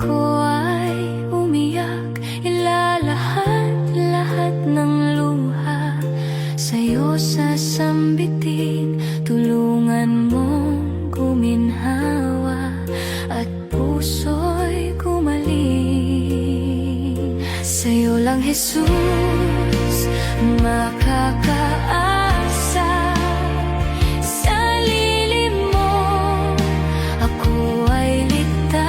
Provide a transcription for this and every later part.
ako ay umiyak, ilalahat-lahat ng luha sa'yo sasambitin. Tulungan mong guminhawa at puso'y gumaling. Sa'yo lang, Jesus, makakaasa. Sa lilim mo ako ay ligtas.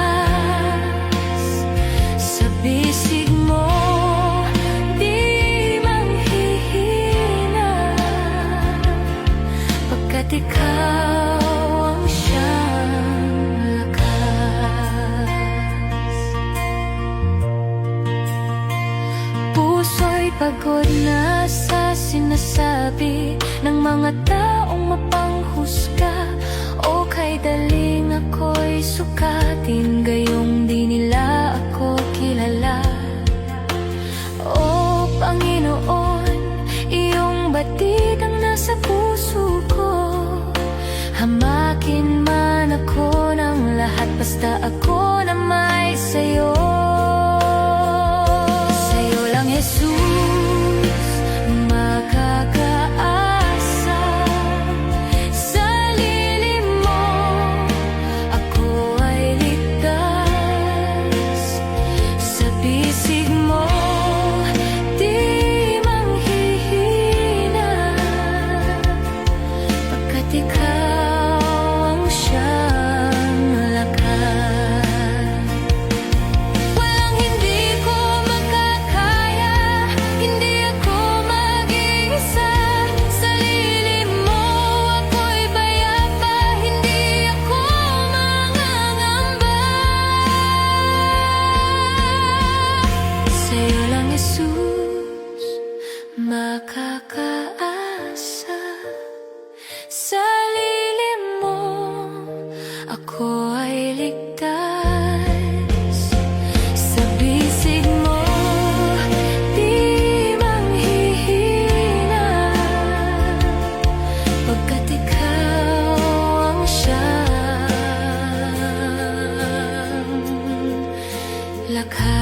Sa bisig mo di manghihina, pagkat ikaw ang siyang lakas. Puso'y pagod na sa sinasabi ng mga taong mapanghusga, o kay daling ako'y sukatin, gayong di nila ako kilala. O Panginoon, iyong batid ang nasa puso ko. Hamakin man ako ng lahat, basta ako na may sa'yo. Sa'yo lang, Jesus, makakaasa. Sa lilim mo ako ay ligtas. Sa bisig mo di manghihina, pagkat ikaw ang siyang lakas. Walang hindi ko makakaya, hindi ako mag-iisa. Sa lilim mo ako'y bayapa, hindi ako mangangamba. Sa'yo lang, Jesus, makakaasa. Sa lilim mo ako ay ligtas. Sa bisig mo di manghihina, pagkat ikaw ang siyang lakas.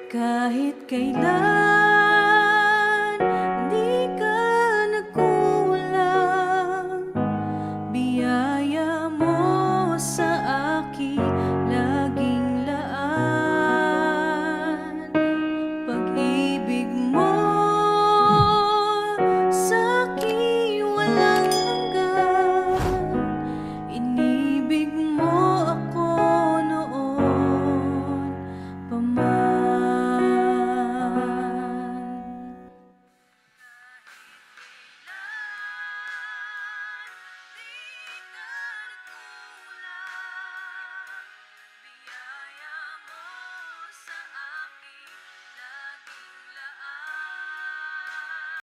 Kahit kailan